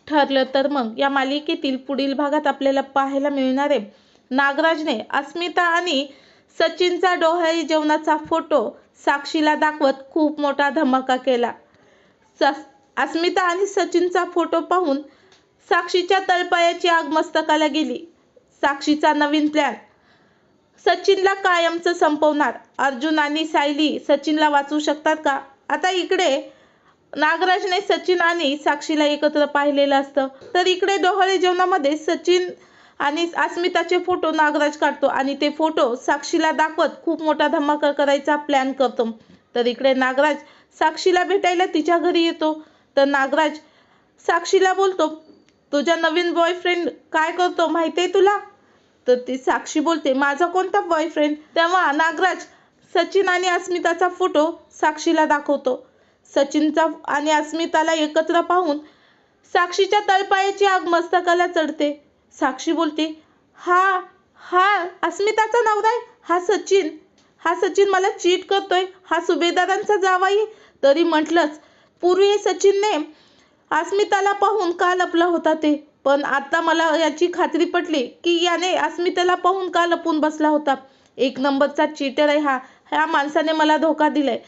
ठरलं तर मग या मालिकेतील पुढील भागात आपल्याला पाहायला मिळणार आहे नागराजने अस्मिता आणि सचिनचा डोहाळी जेवणाचा फोटो साक्षीला दाखवत खूप मोठा धमाका केला। अस्मिता आणि सचिनचा फोटो पाहून साक्षीच्या तळपायाची आग मस्तकाला गेली। साक्षीचा नवीन प्लॅन सचिनला कायमचं संपवणार। अर्जुन आणि सायली सचिनला वाचवू शकतात का? आता इकडे नागराजने सचिन आणि साक्षीला एकत्र पाहिलेलं असतं, तर इकडे डोहाळे जेवणामध्ये सचिन आणि अस्मिताचे फोटो नागराज काढतो आणि ते फोटो साक्षीला दाखवत खूप मोठा धमाका करायचा प्लॅन करतो। तर इकडे नागराज साक्षीला भेटायला तिच्या घरी येतो, तर नागराज साक्षीला बोलतो, तुझा नवीन बॉयफ्रेंड काय करतो माहिती आहे तुला? तर ती साक्षी बोलते, माझा कोणता बॉयफ्रेंड? तेव्हा नागराज सचिन आणि अस्मिताचा फोटो साक्षीला दाखवतो। सचिनचा आणि अस्मिताला एकत्र पाहून साक्षीच्या तळपायाची आग मस्तकाला चढते। साक्षी बोलते, हा हा अस्मिताचा नवरा आहे, हा सचिन मला चीट करतोय, हा सुभेदारांचा जावाई। तरी म्हटलंच पूर्वी सचिनने अस्मिताला पाहून का लपला होता ते, पण आता मला याची खात्री पटली की याने अस्मिताला पाहून का लपून बसला होता। एक नंबरचा चीटर आहे ह्या माणसाने मला धोका दिलाय।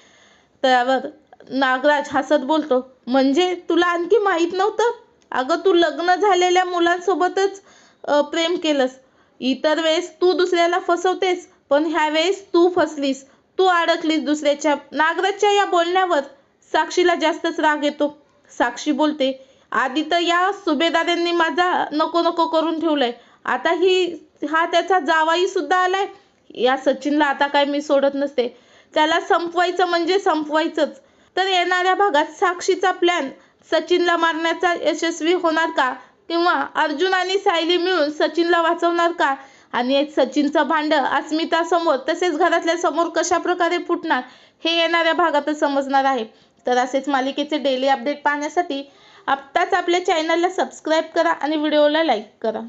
त्यावर नागराज हसत बोलतो, म्हणजे तुला आणखी माहीत नव्हतं? अगं तू लग्न झालेल्या मुलांसोबतच प्रेम केलंस। इतर वेळेस तू दुसऱ्याला फसवतेस, पण ह्या वेळेस तू फसलीस, तू अडकलीस दुसऱ्याच्या। नागराजच्या या बोलण्यावर साक्षीला जास्तच राग येतो। साक्षी बोलते, आधी तर या सुभेदारांनी माझा नको नको करून ठेवलंय, आता हा त्याचा जावाई सुद्धा आलाय। या सचिनला आता काय मी सोडत नसते, त्याला संपवायचं म्हणजे संपवायचंच। तर येणाऱ्या भागात साक्षीचा प्लॅन सचिनला मारण्याचा यशस्वी होणार का, किंवा अर्जुन आणि सायली मिळून सचिनला वाचवणार का, आणि सचिनचं भांडं अस्मिता समोर तसेच घरातल्या समोर कशा प्रकारे फुटणार हे येणाऱ्या भागातच समजणार आहे। तर असेच मालिकेचे डेली अपडेट पाहण्यासाठी आत्ताच आपल्या चॅनलला सबस्क्राईब करा आणि व्हिडिओला लाईक करा।